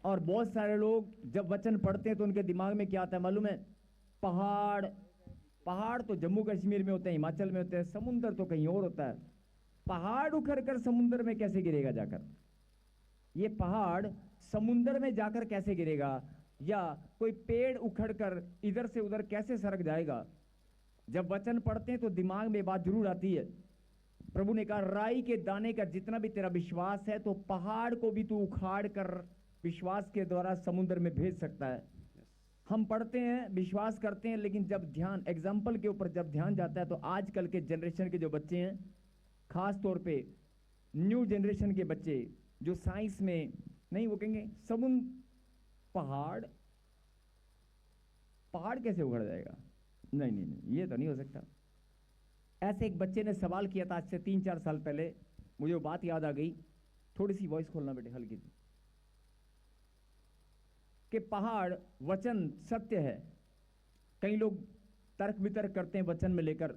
और बहुत सारे लोग जब वचन पढ़ते हैं तो उनके दिमाग में क्या आता है मालूम है? पहाड़। पहाड़ तो जम्मू कश्मीर में होते हैं, हिमाचल में होते हैं, समुंदर तो कहीं और होता है। पहाड़ उखड़ कर समुंदर में कैसे गिरेगा जाकर? ये पहाड़ समुंदर में जाकर कैसे गिरेगा? या कोई पेड़ उखड़ कर इधर से उधर कैसे सरक जाएगा? जब वचन पढ़ते हैं तो दिमाग में बात जरूर आती है। प्रभु ने कहा राई के दाने का जितना भी तेरा विश्वास है तो पहाड़ को भी तू उखाड़ कर विश्वास के द्वारा समुद्र में भेज सकता है। हम पढ़ते हैं, विश्वास करते हैं, लेकिन जब ध्यान एग्जाम्पल के ऊपर जब ध्यान जाता है तो आजकल के जनरेशन के जो बच्चे हैं, खास तौर पे न्यू जनरेशन के बच्चे जो साइंस में नहीं, वो कहेंगे पहाड़ पहाड़ कैसे उखड़ जाएगा? नहीं नहीं नहीं, ये तो नहीं हो सकता। ऐसे एक बच्चे ने सवाल किया था आज से 3-4 साल पहले, मुझे वो बात याद आ गई। थोड़ी सी वॉइस खोलना बेटे, हल्की सी। कि पहाड़ वचन सत्य है। कई लोग तर्क वितर्क करते हैं वचन में लेकर,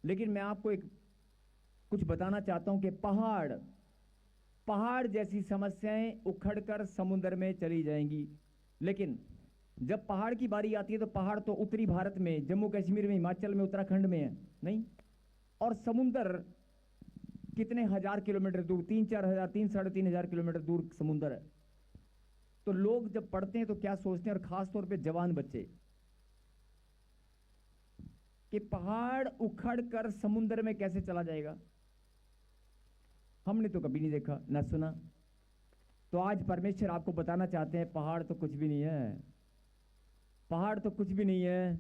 लेकिन मैं आपको एक कुछ बताना चाहता हूं कि पहाड़ जैसी समस्याएं उखड़कर समुद्र में चली जाएंगी। लेकिन जब पहाड़ की बारी आती है तो पहाड़ तो उत्तरी भारत में, जम्मू कश्मीर में, हिमाचल में, उत्तराखंड में है नहीं, और समुंदर कितने हजार किलोमीटर दूर, 3-4 हजार, 3-3.5 हजार किलोमीटर दूर समुंदर है। तो लोग जब पढ़ते हैं तो क्या सोचते हैं, और खास तौर पे जवान बच्चे, कि पहाड़ उखड़ कर समुंदर में कैसे चला जाएगा? हमने तो कभी नहीं देखा ना सुना। तो आज परमेश्वर आपको बताना चाहते हैं पहाड़ तो कुछ भी नहीं है। पहाड़ तो कुछ भी नहीं है।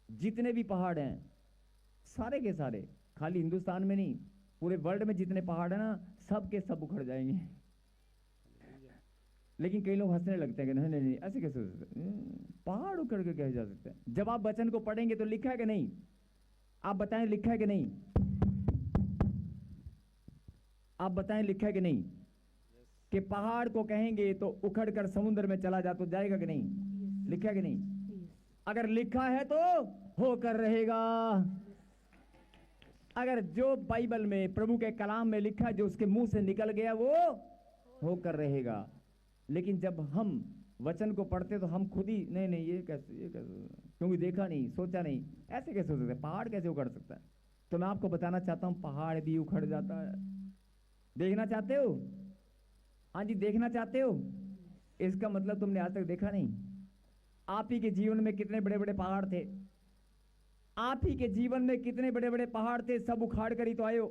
जितने भी पहाड़ हैं सारे के सारे, खाली हिंदुस्तान में नहीं, पूरे वर्ल्ड में जितने पहाड़ है ना, सब के सब उखड़ जाएंगे। लेकिन कई लोग हंसने लगते हैं कि नहीं नहीं नहीं, ऐसे कैसे हो सकता है? पहाड़ उखड़ के कैसे जा सकते हैं? जब आप वचन को पढ़ेंगे तो लिखा है कि नहीं? आप बताएं, लिखा है कि नहीं? आप बताएं, लिखा है कि नहीं? कि पहाड़ को कहेंगे तो उखड़ कर समुद्र में चला जा, तो जाएगा कि नहीं? लिखा है कि नहीं? अगर लिखा है तो होकर रहेगा। अगर जो बाइबल में, प्रभु के कलाम में लिखा है, जो उसके मुंह से निकल गया वो होकर रहेगा। लेकिन जब हम वचन को पढ़ते तो हम खुद ही नहीं नहीं, ये कैसे, क्योंकि देखा नहीं, सोचा नहीं, ऐसे कैसे हो सकता है? पहाड़ कैसे उखड़ सकता है? तो मैं आपको बताना चाहता हूं पहाड़ भी उखड़ जाता है। देखना चाहते हो? हाँ जी, देखना चाहते हो? इसका मतलब तुमने आज तक देखा नहीं। आप ही के जीवन में कितने बड़े बड़े पहाड़ थे, आप ही के जीवन में कितने बड़े बड़े पहाड़ थे, सब उखाड़ कर ही तो आए हो।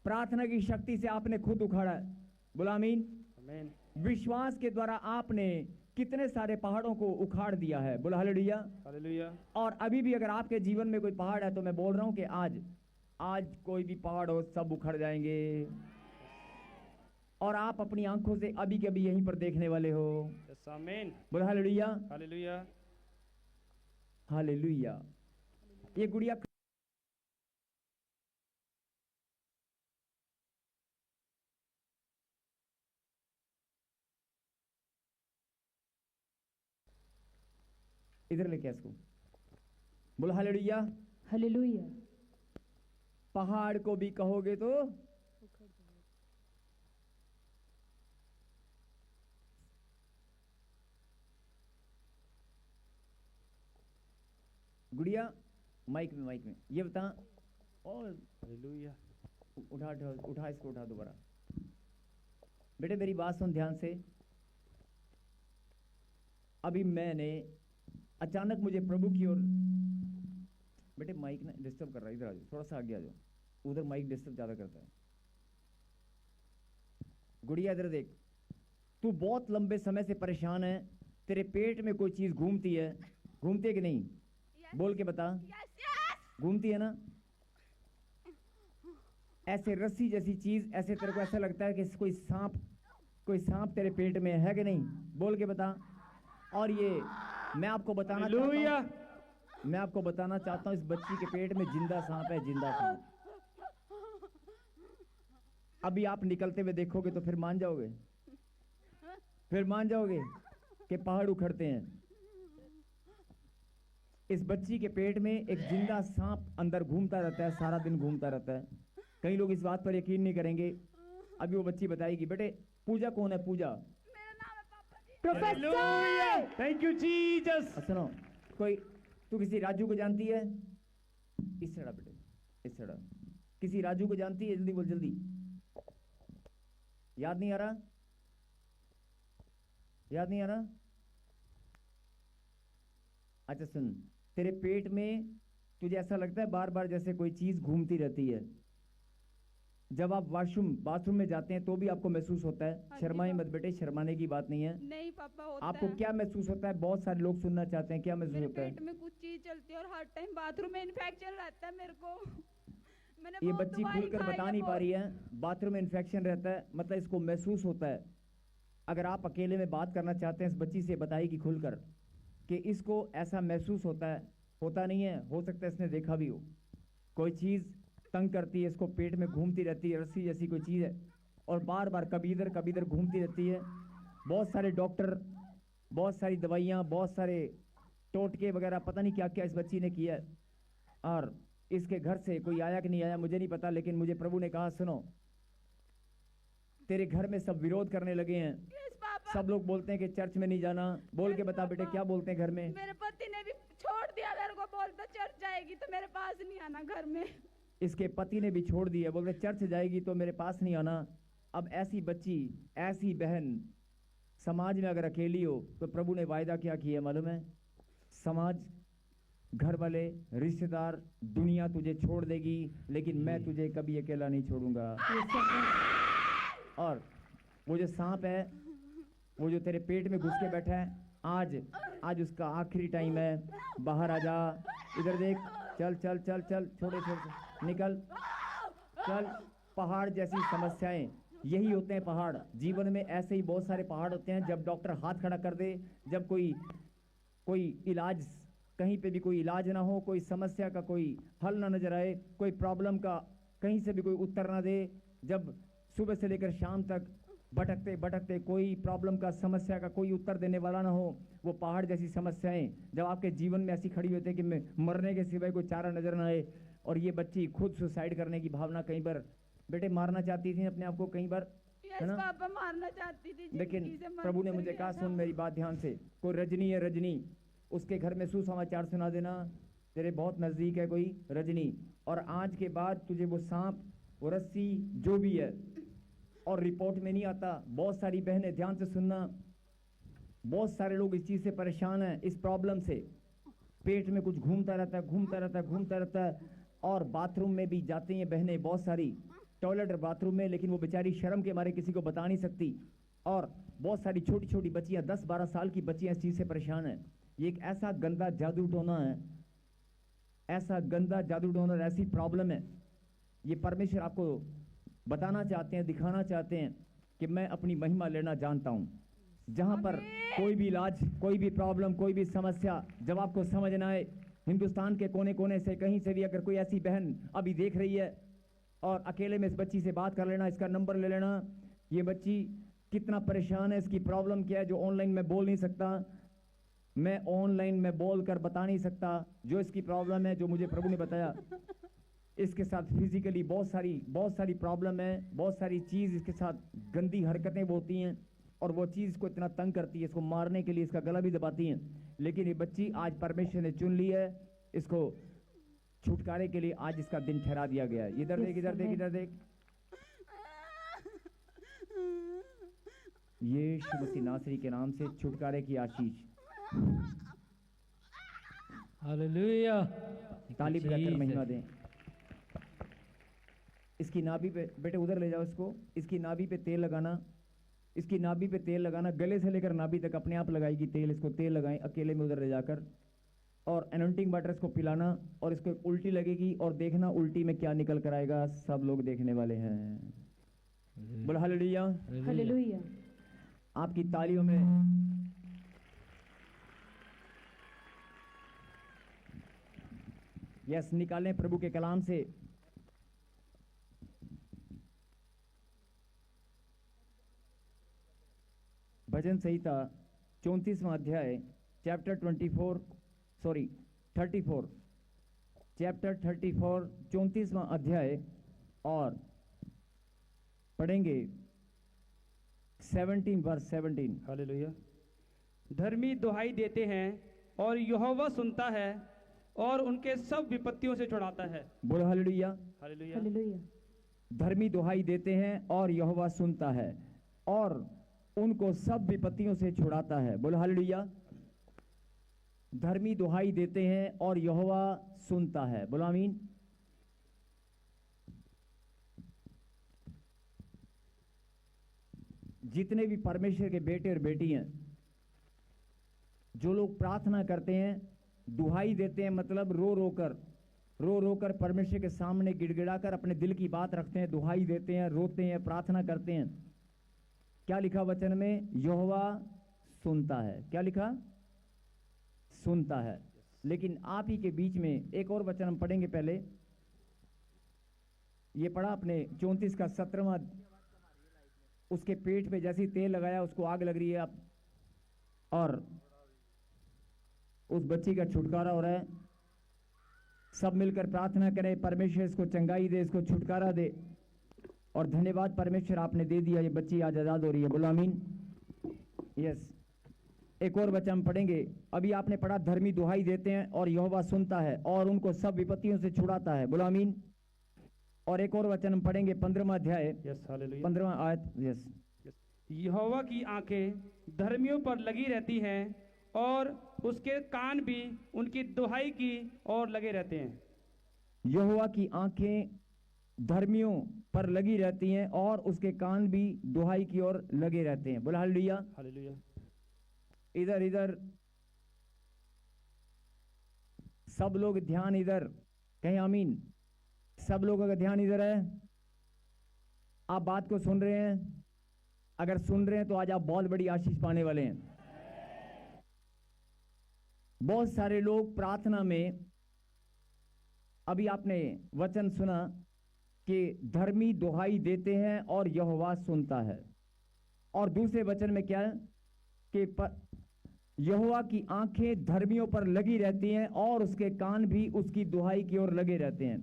प्रार्थना की शक्ति से आपने खुद उखाड़ा है। बोला आमीन। आमीन। विश्वास के द्वारा आपने कितने सारे पहाड़ों को उखाड़ दिया है। बोला हालेलुया। हालेलुया। और अभी भी अगर आपके जीवन में कोई पहाड़ है तो मैं बोल रहा हूं कि आज कोई भी पहाड़ हो, सब उखड़ जाएंगे। और आप अपनी आंखों से अभी के अभी यहीं पर देखने वाले हो। आमीन। बोला हालेलुया। हालेलुया। हालेलुया। ये गुड़िया इधर लेके इसको। बोला हालेलुया। हालेलुया। पहाड़ को भी कहोगे तो गुड़िया माइक में ये बता। और हालेलुया। उठा इसको, उठा दोबारा। बेटे मेरी बात सुन ध्यान से। अभी मैंने अचानक मुझे प्रभु की ओर, बेटे माइक ना डिस्टर्ब कर रहा है, इधर आ जाओ, थोड़ा सा आगे आ जाओ, उधर माइक डिस्टर्ब ज्यादा करता है। गुड़िया इधर देख, तू बहुत लंबे समय से परेशान है, तेरे पेट में कोई चीज घूमती है, घूमती है कि नहीं? बोल के बता। घूमती है ना? ऐसे रस्सी जैसी चीज, ऐसे तेरे को ऐसा लगता है कि कोई सांप तेरे पेट में है कि नहीं? बोल के बता। और ये मैं आपको बताना चाहता हूं इस बच्ची के पेट में जिंदा सांप है, जिंदा सांप। अभी आप निकलते हुए देखोगे तो फिर मान जाओगे कि पहाड़ उखड़ते हैं। इस बच्ची के पेट में एक जिंदा सांप अंदर घूमता रहता है, सारा दिन घूमता रहता है। कई लोग इस बात पर यकीन नहीं करेंगे। अभी वो बच्ची बताएगी, बेटे पूजा कौन है? पूजा मेरा नाम है पापा जी। Professor thank you Jesus. सुनो, कोई तू किसी राजू को जानती है? इस तरह बेटे, इस तरह किसी राजू को जानती है? जल्दी बोल, जल्दी। याद नहीं आ रहा? याद नहीं आ रहा? अच्छा सुन, तेरे पेट में तुझे ऐसा लगता है बार बार जैसे कोई चीज घूमती रहती है। जब आप बाथरूम में जाते हैं तो भी आपको महसूस होता है? हाँ जी शर्माए पापा। मत बेटे, शर्माने की बात नहीं है। नहीं पापा, होता आपको है। क्या महसूस होता है? बहुत सारे लोग सुनना चाहते हैं, क्या महसूस मेरे होता है? पेट में कुछ चीज चलती है और हर टाइम बाथरूम में इन्फेक्शन रहता है मेरे को। मैंने ये बहुत बच्ची दवाई खुलकर खाई बता है नहीं पा बहुत। रही है। बाथरूम में इन्फेक्शन रहता है, मतलब इसको महसूस होता है। अगर आप अकेले में बात करना चाहते हैं, इस बच्ची से बताइए खुलकर कि इसको ऐसा महसूस होता है। होता नहीं है, हो सकता है इसने देखा भी हो। कोई चीज़ तंग करती है इसको, पेट में घूमती रहती है, रस्सी जैसी कोई चीज़ है, और बार बार कभी इधर घूमती रहती है। बहुत सारे डॉक्टर, बहुत सारी दवाइयाँ, बहुत सारे टोटके वगैरह, पता नहीं क्या क्या इस बच्ची ने किया है। और इसके घर से कोई आया कि नहीं आया मुझे नहीं पता, लेकिन मुझे प्रभु ने कहा सुनो, तेरे घर में सब विरोध करने लगे हैं। Yes, पापा। सब लोग बोलते हैं कि चर्च में नहीं जाना। बोल के Yes, बता बेटे, पापा। क्या बोलते हैं घर में? मेरे पति ने भी छोड़ दिया मेरे को, बोलता चर्च जाएगी तो मेरे पास नहीं आना घर में। इसके पति ने भी छोड़ दिया, बोलते चर्च जाएगी तो मेरे पास नहीं आना। अब ऐसी बच्ची, ऐसी बहन समाज में अगर अकेली हो तो प्रभु ने वायदा क्या किया मालूम है? समाज, घर वाले, रिश्तेदार, दुनिया तुझे छोड़ देगी, लेकिन मैं तुझे कभी अकेला नहीं छोड़ूंगा। और वो जो सांप है, वो जो तेरे पेट में घुस के बैठा है, आज उसका आखिरी टाइम है। बाहर आ जा, इधर देख, चल चल चल चल, छोड़े छोड़, निकल, चल। पहाड़ जैसी समस्याएं, यही होते हैं पहाड़। जीवन में ऐसे ही बहुत सारे पहाड़ होते हैं। जब डॉक्टर हाथ खड़ा कर दे, जब कोई इलाज, कहीं पे भी कोई इलाज ना हो, कोई समस्या का कोई हल ना नजर आए, कोई प्रॉब्लम का कहीं से भी कोई उत्तर ना दे, जब सुबह से लेकर शाम तक भटकते भटकते कोई प्रॉब्लम का, समस्या का कोई उत्तर देने वाला ना हो, वो पहाड़ जैसी समस्याएं जब आपके जीवन में ऐसी खड़ी होती है कि मैं मरने के सिवाय कोई चारा नजर ना आए। और ये बच्ची खुद सुसाइड करने की भावना, कई बार बेटे मारना चाहती थी अपने आप को, कई बार, Yes, है ना? पापा, मारना चाहती थी, लेकिन जिंदगी से मन प्रभु ने उतर मुझे गया कहा, था। सुन मेरी बात ध्यान से, कोई रजनी है, रजनी, उसके घर में सुसमाचार सुना देना, तेरे बहुत नजदीक है कोई रजनी, और आज के बाद तुझे वो सांप, वो रस्सी, जो भी है, और रिपोर्ट में नहीं आता। बहुत सारी बहनें ध्यान से सुनना, बहुत सारे लोग इस चीज से परेशान हैं, इस प्रॉब्लम से। पेट में कुछ घूमता रहता है, और बाथरूम में भी जाती हैं बहनें बहुत सारी, टॉयलेट और बाथरूम में, लेकिन वो बेचारी शर्म के मारे किसी को बता नहीं सकती। और बहुत सारी छोटी छोटी बच्चियां, 10-12 साल की बच्चियां इस चीज से परेशान हैं। ये एक ऐसा गंदा जादू टोना है, ऐसा गंदा जादू टोना, ऐसी प्रॉब्लम है। ये परमेश्वर आपको बताना चाहते हैं, दिखाना चाहते हैं कि मैं अपनी महिमा लेना जानता हूं। जहां पर कोई भी इलाज, कोई भी प्रॉब्लम, कोई भी समस्या जब आपको समझ ना आए, हिंदुस्तान के कोने कोने से, कहीं से भी अगर कोई ऐसी बहन अभी देख रही है, और अकेले में इस बच्ची से बात कर लेना, इसका नंबर ले लेना। ये बच्ची कितना परेशान है, इसकी प्रॉब्लम क्या है, जो ऑनलाइन में बोल नहीं सकता, मैं ऑनलाइन में बोल कर बता नहीं सकता जो इसकी प्रॉब्लम है, जो मुझे प्रभु ने बताया। इसके साथ फिजिकली बहुत सारी प्रॉब्लम है, बहुत सारी चीज इसके साथ गंदी हरकतें होती हैं, और वो चीज को इतना तंग करती है, इसको मारने के लिए इसका गला भी दबाती हैं। लेकिन ये बच्ची आज परमेश्वर ने चुन ली है, इसको छुटकारे के लिए आज इसका दिन ठहरा दिया गया है। इधर देख, इधर देख, इधर देख, यीशु मसीह नासरी के नाम से छुटकारे की आशीष। हालेलुया। ताली बजाकर महिमा दें। इसकी नाभि पे बेटे, उधर ले जाओ इसको, इसकी नाभि पे तेल लगाना, इसकी नाभि पे तेल लगाना, गले से लेकर नाभि तक अपने आप लगाएगी तेल। इसको तेल लगाएं अकेले में उधर ले जाकर, और एनोइंटिंग वाटर इसको पिलाना, और इसको एक उल्टी लगेगी, और देखना उल्टी में क्या निकल कर आएगा। सब लोग देखने वाले हैं। बोल हालेलुया। हालेलुया। आपकी तालियों में यस निकालें प्रभु के कलाम से। भजन संहिता 34वां अध्याय, चैप्टर 34, चैप्टर 34, 34वां अध्याय, और पढ़ेंगे 17 वर्स 17। हालेलुया। धर्मी दुहाई देते हैं और यहोवा सुनता है और उनके सब विपत्तियों से छुड़ाता है। बोलो हालेलुया। हालेलुया। हालेलुया। धर्मी दुहाई देते हैं और यहोवा सुनता है और उनको सब विपत्तियों से छुड़ाता है। बोलो हालेलुया। धर्मी दुहाई देते हैं और यहोवा सुनता है। बोलो आमीन। जितने भी परमेश्वर के बेटे और बेटी हैं, जो लोग प्रार्थना करते हैं, दुहाई देते हैं, मतलब रो रो कर परमेश्वर के सामने गिड़गिड़ाकर अपने दिल की बात रखते हैं, दुहाई देते हैं, रोते हैं, प्रार्थना करते हैं। क्या लिखा वचन में? यहोवा सुनता है। क्या लिखा? सुनता है। लेकिन आप ही के बीच में एक और वचन हम पढ़ेंगे। पहले ये पढ़ा आपने 34 का 17वां, उसके पेट पे जैसे ही तेल लगाया उसको आग लग रही है, आप और उस बच्ची का छुटकारा हो रहा है। सब मिलकर प्रार्थना करें, परमेश्वर इसको चंगाई दे, इसको छुटकारा दे। और धन्यवाद परमेश्वर, आपने दे दिया, ये बच्ची आज आजाद हो रही है। बोलो आमीन। यस। एक और वचन हम पढ़ेंगे। अभी आपने पढ़ा धर्मी दुहाई देते हैं और यहोवा सुनता है और उनको सब विपत्तियों से छुड़ाता है। बोलो आमीन। और एक और वचन हम पढ़ेंगे 15वां अध्याय, यस हालेलुया। 15वां आयत। यस। यहोवा की आंखें धर्मियों पर लगी रहती हैं और उसके कान भी उनकी दुहाई की ओर लगे रहते हैं। यहोवा की आंखें धर्मियों पर लगी रहती हैं और उसके कान भी दुहाई की ओर लगे रहते हैं। बोला हालेलुया। हालेलुया। इधर इधर सब लोग ध्यान इधर, कहीं आमीन। सब लोगों का ध्यान इधर है। आप बात को सुन रहे हैं? अगर सुन रहे हैं तो आज आप बहुत बड़ी आशीष पाने वाले हैं। बहुत सारे लोग प्रार्थना में, अभी आपने वचन सुना कि धर्मी दुहाई देते हैं और यहोवा सुनता है। और दूसरे वचन में क्या है कि यहोवा की आंखें धर्मियों पर लगी रहती हैं और उसके कान भी उसकी दुहाई की ओर लगे रहते हैं।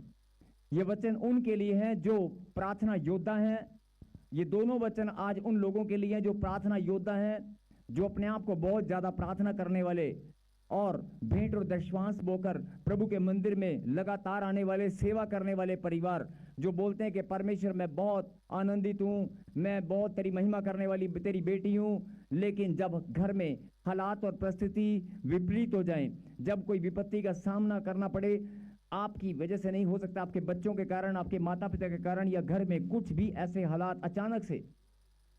ये वचन उनके लिए हैं जो प्रार्थना योद्धा हैं। ये दोनों वचन आज उन लोगों के लिए हैं जो प्रार्थना योद्धा हैं, जो अपने आप को बहुत ज्यादा प्रार्थना करने वाले और भेंट और दशवांश बोकर प्रभु के मंदिर में लगातार आने वाले, सेवा करने वाले परिवार, जो बोलते हैं कि परमेश्वर मैं बहुत आनंदित हूं, मैं बहुत तेरी महिमा करने वाली तेरी बेटी हूं। लेकिन जब घर में हालात और परिस्थिति विपरीत हो जाएं, जब कोई विपत्ति का सामना करना पड़े, आपकी वजह से नहीं हो सकता, आपके बच्चों के कारण, आपके माता पिता के कारण, या घर में कुछ भी ऐसे हालात अचानक से,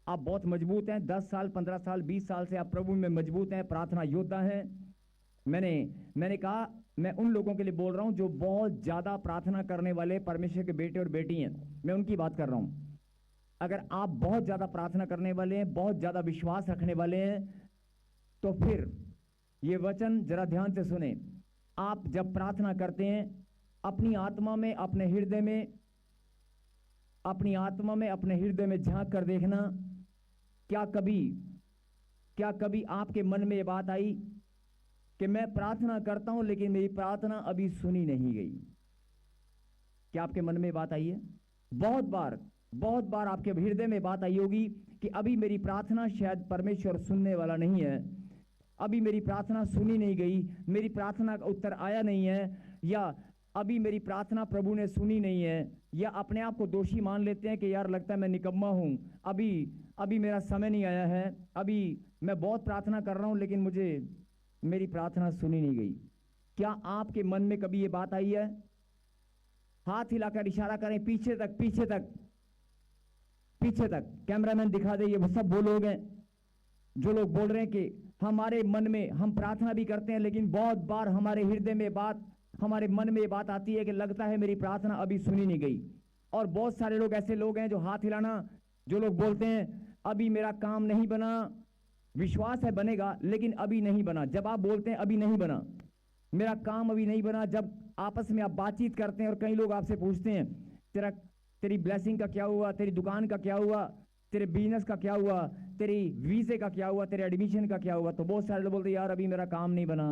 आप बहुत मजबूत हैं, 10 साल 15 साल 20 साल से आप प्रभु में मजबूत हैं, प्रार्थना योद्धा हैं। मैंने कहा मैं उन लोगों के लिए बोल रहा हूं जो बहुत ज्यादा प्रार्थना करने वाले परमेश्वर के बेटे और बेटी हैं, मैं उनकी बात कर रहा हूं। अगर आप बहुत ज्यादा प्रार्थना करने वाले हैं, बहुत ज्यादा विश्वास रखने वाले हैं, तो फिर ये वचन जरा ध्यान से सुने। आप जब प्रार्थना करते हैं, अपनी आत्मा में, अपने हृदय में, अपनी आत्मा में, अपने हृदय में झांक कर देखना, क्या कभी आपके मन में ये बात आई कि मैं प्रार्थना करता हूं लेकिन मेरी प्रार्थना अभी सुनी नहीं गई? क्या आपके मन में बात आई है? बहुत बार आपके हृदय में बात आई होगी कि अभी मेरी प्रार्थना शायद परमेश्वर सुनने वाला नहीं है, अभी मेरी प्रार्थना सुनी नहीं गई, मेरी प्रार्थना का उत्तर आया नहीं है, या अभी मेरी प्रार्थना प्रभु ने सुनी नहीं है, या अपने आप को दोषी मान लेते हैं कि यार लगता है मैं निकम्मा हूं, अभी मेरा समय नहीं आया है, अभी मैं बहुत प्रार्थना कर रहा हूं लेकिन मुझे मेरी प्रार्थना सुनी नहीं गई। क्या आपके मन में कभी ये बात आई है? हाथ हिलाकर इशारा करें पीछे तक, पीछे तक, पीछे तक। कैमरामैन दिखा दे, ये वो सब वो लोग हैं जो लोग बोल रहे हैं कि हमारे मन में, हम प्रार्थना भी करते हैं लेकिन बहुत बार हमारे हृदय में बात, हमारे मन में ये बात आती है कि लगता है मेरी प्रार्थना अभी सुनी नहीं गई। और बहुत सारे लोग ऐसे लोग हैं जो हाथ हिलाना, जो लोग बोलते हैं अभी मेरा काम नहीं बना, विश्वास है बनेगा लेकिन अभी नहीं बना। जब आप बोलते हैं अभी नहीं बना, मेरा काम अभी नहीं बना, जब आपस में आप बातचीत करते हैं और कई लोग आपसे पूछते हैं तेरी ब्लेसिंग का क्या हुआ, तेरी दुकान का क्या हुआ, तेरे बिजनेस का क्या हुआ, तेरी वीजे का क्या हुआ, तेरे एडमिशन का क्या हुआ, तो बहुत सारे लोग बोलते हैं यार अभी मेरा काम नहीं बना,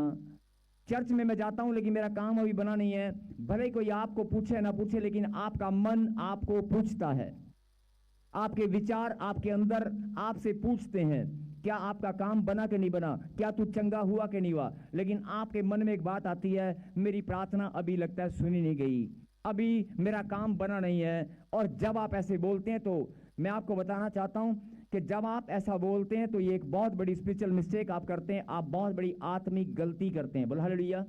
चर्च में मैं जाता हूं लेकिन मेरा काम अभी बना नहीं है। भले कोई आपको पूछे ना पूछे लेकिन आपका मन आपको पूछता है। आपके विचार आपके अंदर आपसे पूछते हैं क्या आपका काम बना कि नहीं बना, क्या तू चंगा हुआ कि नहीं हुआ। लेकिन आपके मन में एक बात आती है, मेरी प्रार्थना अभी लगता है सुनी नहीं गई, अभी मेरा काम बना नहीं है। और जब आप ऐसे बोलते हैं तो मैं आपको बताना चाहता हूं कि जब आप ऐसा बोलते हैं तो ये एक बहुत बड़ी स्पिरिचुअल मिस्टेक आप करते हैं, आप बहुत बड़ी आत्मिक गलती करते हैं। बोलो हालेलुया।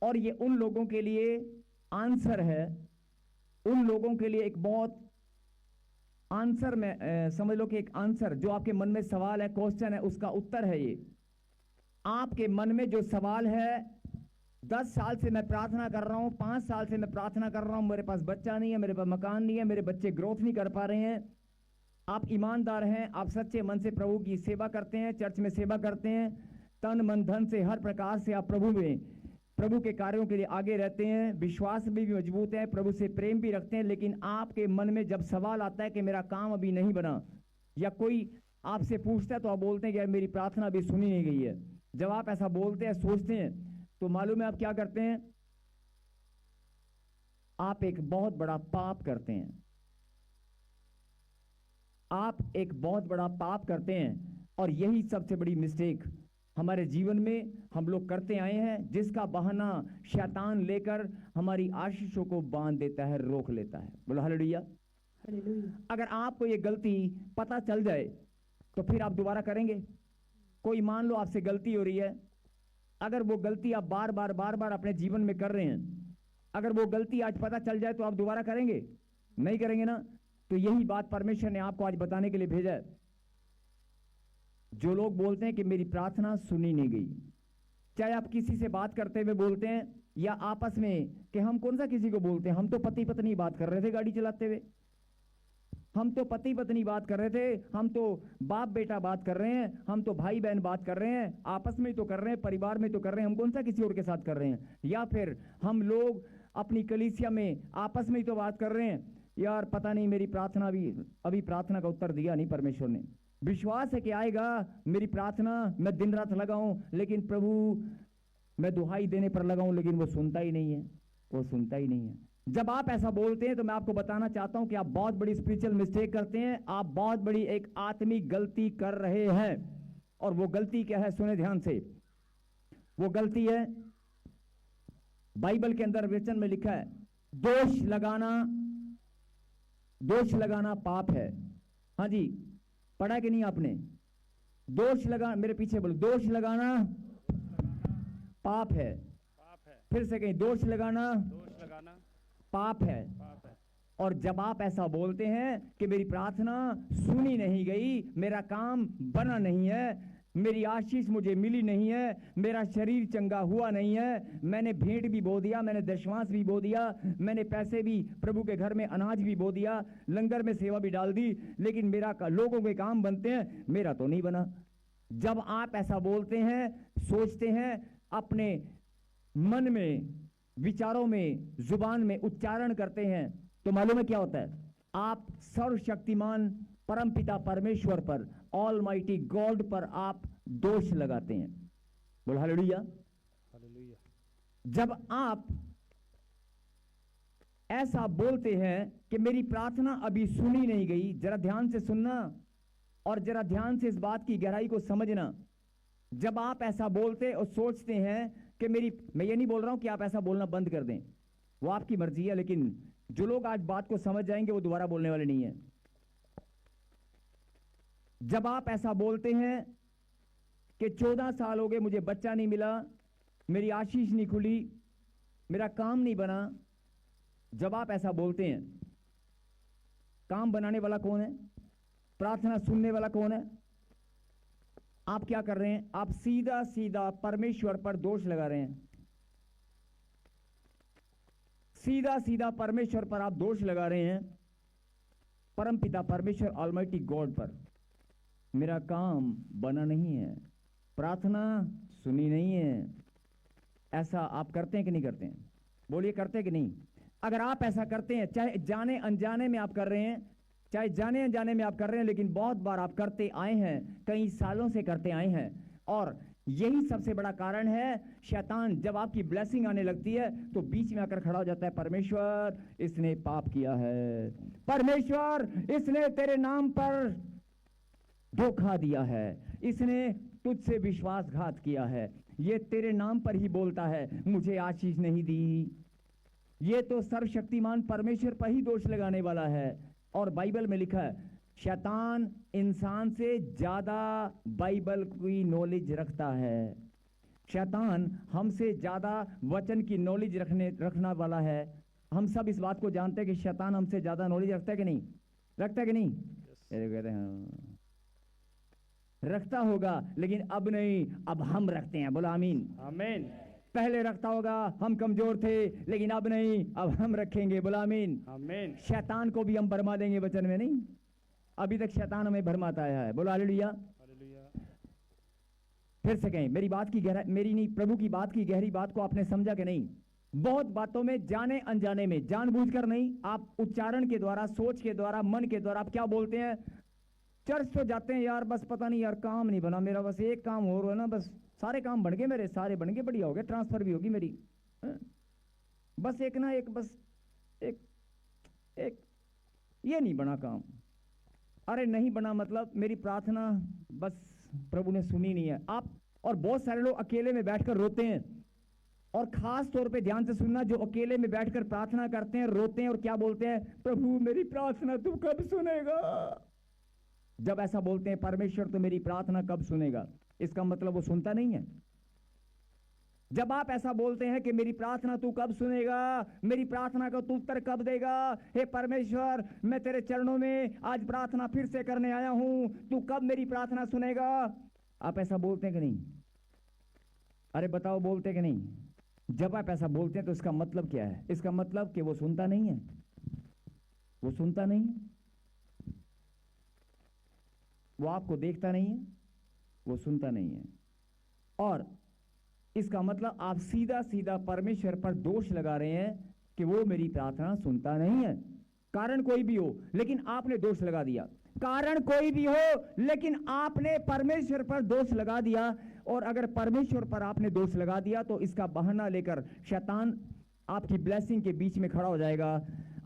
और ये उन लोगों के लिए आंसर है, उन लोगों के लिए एक बहुत आंसर में समझ लो कि एक आंसर जो आपके मन में सवाल है, क्वेश्चन है, उसका उत्तर है ये। आपके मन में जो सवाल है, 10 साल से मैं प्रार्थना कर रहा हूं, 5 साल से मैं प्रार्थना कर रहा हूं, मेरे पास बच्चा नहीं है, मेरे पास मकान नहीं है, मेरे बच्चे ग्रोथ नहीं कर पा रहे हैं। आप ईमानदार हैं, आप सच्चे मन से प्रभु की सेवा करते हैं, चर्च में सेवा करते हैं, तन मन धन से हर प्रकार से आप प्रभु के कार्यों के लिए आगे रहते हैं, विश्वास में भी मजबूत है, प्रभु से प्रेम भी रखते हैं। लेकिन आपके मन में जब सवाल आता है कि मेरा काम अभी नहीं बना, या कोई आपसे पूछता है तो आप बोलते हैं कि यार मेरी प्रार्थना अभी सुनी नहीं गई है। जब आप ऐसा बोलते हैं, सोचते हैं, तो मालूम है आप क्या करते हैं? आप एक बहुत बड़ा पाप करते हैं। आप एक बहुत बड़ा पाप करते हैं। और यही सबसे बड़ी मिस्टेक हमारे जीवन में हम लोग करते आए हैं, जिसका बहाना शैतान लेकर हमारी आशीषों को बांध देता है, रोक लेता है। बोलो हालेलुया। हालेलुया। अगर आपको ये गलती पता चल जाए तो फिर आप दोबारा करेंगे। कोई मान लो आपसे गलती हो रही है, अगर वो गलती आप बार बार अपने जीवन में कर रहे हैं, अगर वो गलती आज पता चल जाए तो आप दोबारा करेंगे? नहीं करेंगे ना। तो यही बात परमेश्वर ने आपको आज बताने के लिए भेजा है। जो लोग बोलते हैं कि मेरी प्रार्थना सुनी नहीं गई, चाहे आप किसी से बात करते हुए बोलते हैं या आपस में, कि हम कौन सा किसी को बोलते हैं, हम तो पति पत्नी बात कर रहे थे गाड़ी चलाते हुए, हम तो पति पत्नी बात कर रहे थे, हम तो बाप बेटा बात कर रहे हैं, हम तो भाई बहन बात कर रहे हैं, आपस में तो कर रहे हैं, परिवार में तो कर रहे हैं, हम कौन सा किसी और के साथ कर रहे हैं। या फिर हम लोग अपनी कलीसिया में आपस में ही तो बात कर रहे हैं, यार पता नहीं मेरी प्रार्थना अभी प्रार्थना का उत्तर दिया नहीं परमेश्वर ने। विश्वास है कि आएगा, मेरी प्रार्थना मैं दिन रात लगाऊं, लेकिन प्रभु मैं दुहाई देने पर लगाऊं, लेकिन वो सुनता ही नहीं है, वो सुनता ही नहीं है। जब आप ऐसा बोलते हैं तो मैं आपको बताना चाहता हूं कि आप बहुत बड़ी स्पिरिचुअल मिस्टेक करते हैं, आप बहुत बड़ी एक आत्मिक गलती कर रहे हैं। और वो गलती क्या है, सुने ध्यान से। वो गलती है, बाइबल के अंदर वचन में लिखा है, दोष लगाना पाप है। हाँ जी, पढ़ा कि नहीं आपने? दोष लगा, मेरे पीछे बोलो, दोष लगाना पाप है। फिर से कहीं, दोष लगाना पाप है। और जब आप ऐसा बोलते हैं कि मेरी प्रार्थना सुनी नहीं गई, मेरा काम बना नहीं है, मेरी आशीष मुझे मिली नहीं है, मेरा शरीर चंगा हुआ नहीं है, मैंने भेंट भी बो दिया, मैंने दशमांश भी बो दिया, मैंने पैसे भी प्रभु के घर में अनाज भी बो दिया, लंगर में सेवा भी डाल दी, लेकिन मेरा लोगों के काम बनते हैं, मेरा तो नहीं बना। जब आप ऐसा बोलते हैं, सोचते हैं, अपने मन में, विचारों में, जुबान में उच्चारण करते हैं, तो मालूम है क्या होता है? आप सर्वशक्तिमान परमपिता परमेश्वर पर, ऑलमाइटी गॉड पर आप दोष लगाते हैं। बोलो हालेलुया। जब आप ऐसा बोलते हैं कि मेरी प्रार्थना अभी सुनी नहीं गई, जरा ध्यान से सुनना और जरा ध्यान से इस बात की गहराई को समझना। जब आप ऐसा बोलते और सोचते हैं कि मैं ये नहीं बोल रहा हूं कि आप ऐसा बोलना बंद कर दें, वो आपकी मर्जी है, लेकिन जो लोग आज बात को समझ जाएंगे वो दोबारा बोलने वाले नहीं है। जब आप ऐसा बोलते हैं कि 14 साल हो गए मुझे बच्चा नहीं मिला, मेरी आशीष नहीं खुली, मेरा काम नहीं बना, जब आप ऐसा बोलते हैं, काम बनाने वाला कौन है? प्रार्थना सुनने वाला कौन है? आप क्या कर रहे हैं? आप सीधा सीधा परमेश्वर पर दोष लगा रहे हैं। सीधा सीधा परमेश्वर पर आप दोष लगा रहे हैं, परमपिता परमेश्वर ऑलमाइटी गॉड पर। मेरा काम बना नहीं है, प्रार्थना सुनी नहीं है। ऐसा आप करते हैं कि नहीं करते हैं? बोलिए, करते हैं कि नहीं? अगर आप ऐसा करते हैं, चाहे जाने अनजाने में आप कर रहे हैं, चाहे जाने अनजाने में आप कर रहे हैं, लेकिन बहुत बार आप करते आए हैं, कई सालों से करते आए हैं, और यही सबसे बड़ा कारण है। शैतान जब आपकी ब्लेसिंग आने लगती है तो बीच में आकर खड़ा हो जाता है, परमेश्वर इसने पाप किया है, परमेश्वर इसने तेरे नाम पर धोखा दिया है, इसने तुझसे विश्वासघात किया है, ये तेरे नाम पर ही बोलता है, मुझे आशीष नहीं दी। ये तो सर्वशक्तिमान परमेश्वर पर ही दोष लगाने वाला है। और बाइबल में लिखा है शैतान इंसान से ज्यादा बाइबल की नॉलेज रखता है। शैतान हमसे ज्यादा वचन की नॉलेज रखना वाला है। हम सब इस बात को जानते हैं कि शैतान हमसे ज्यादा नॉलेज रखता है कि नहीं, रखता है कि नहीं? कहते हैं रखता होगा, लेकिन अब नहीं, अब हम रखते हैं। बोलो आमीन। आमीन। पहले रखता होगा, हम कमजोर थे, लेकिन अब नहीं, अब हम रखेंगे। बोलो आमीन। आमीन। शैतान को भी हम भरमा देंगे वचन में, नहीं अभी तक शैतान हमें भरमाता है। बोलो हालेलुया। फिर से कहें, मेरी बात की गहराई, मेरी नहीं, प्रभु की बात की गहरी बात को आपने समझा कि नहीं? बहुत बातों में जाने अनजाने में, जानबूझकर नहीं, आप उच्चारण के द्वारा, सोच के द्वारा, मन के द्वारा आप क्या बोलते हैं? चर्च तो जाते हैं यार, बस पता नहीं यार काम नहीं बना मेरा, बस एक काम हो रहा है ना, बस सारे काम बन गए मेरे, सारे बन गए, बढ़िया हो गए, ट्रांसफर भी होगी मेरी, बस एक ना एक, बस एक एक ये नहीं बना काम। अरे नहीं बना मतलब मेरी प्रार्थना बस प्रभु ने सुनी नहीं है। आप और बहुत सारे लोग अकेले में बैठकर रोते हैं, और खास तौर पे ध्यान से सुनना, जो अकेले में बैठकर प्रार्थना करते हैं, रोते हैं और क्या बोलते हैं? प्रभु मेरी प्रार्थना तू कब सुनेगा? जब ऐसा बोलते हैं परमेश्वर तो मेरी प्रार्थना कब सुनेगा, इसका मतलब वो सुनता नहीं है। जब आप ऐसा बोलते हैं कि मेरी प्रार्थना तू कब सुनेगा, मेरी प्रार्थना का तू उत्तर कब देगा, हे परमेश्वर मैं तेरे चरणों में आज प्रार्थना फिर से करने आया हूं, तू कब मेरी प्रार्थना सुनेगा, आप ऐसा बोलते हैं कि नहीं? अरे बताओ, बोलते कि नहीं? जब आप ऐसा बोलते हैं तो इसका मतलब क्या है? इसका मतलब कि वो सुनता नहीं है, वो सुनता नहीं है, वो आपको देखता नहीं है, वो सुनता नहीं है। और इसका मतलब आप सीधा सीधा परमेश्वर पर दोष लगा रहे हैं कि वो मेरी प्रार्थना सुनता नहीं है। कारण कोई भी हो, लेकिन आपने दोष लगा दिया। कारण कोई भी हो, लेकिन आपने परमेश्वर पर दोष लगा दिया। और अगर परमेश्वर पर आपने दोष लगा दिया तो इसका बहाना लेकर शैतान आपकी ब्लेसिंग के बीच में खड़ा हो जाएगा,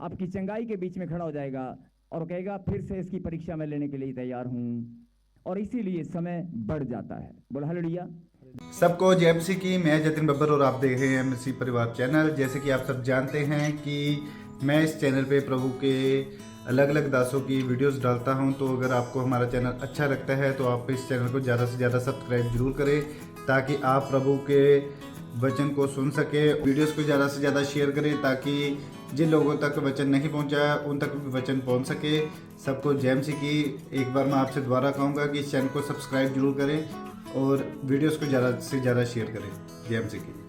आपकी चंगाई के बीच में खड़ा हो जाएगा और कहेगा फिर से इसकी परीक्षा में लेने के लिए तैयार हूं, और इसीलिए समय बढ़ जाता है। बोल हालेलुया। सबको जय मसीह की। मैं जतिन बब्बर और आप देख रहे हैं मसीह परिवार चैनल। जैसे कि आप सब जानते हैं कि मैं इस चैनल पे प्रभु के अलग अलग दासों की वीडियोस डालता हूं, तो अगर आपको हमारा चैनल अच्छा लगता है तो आप इस चैनल को ज़्यादा से ज़्यादा सब्सक्राइब जरूर करें, ताकि आप प्रभु के वचन को सुन सके। वीडियोस को ज़्यादा से ज़्यादा शेयर करें ताकि जिन लोगों तक वचन नहीं पहुंचा उन तक भी वचन पहुंच सके। सबको जय मसीह की। एक बार मैं आपसे दोबारा कहूँगा कि इस चैनल को सब्सक्राइब जरूर करें और वीडियोस को ज़्यादा से ज़्यादा शेयर करें। जय मसीह की।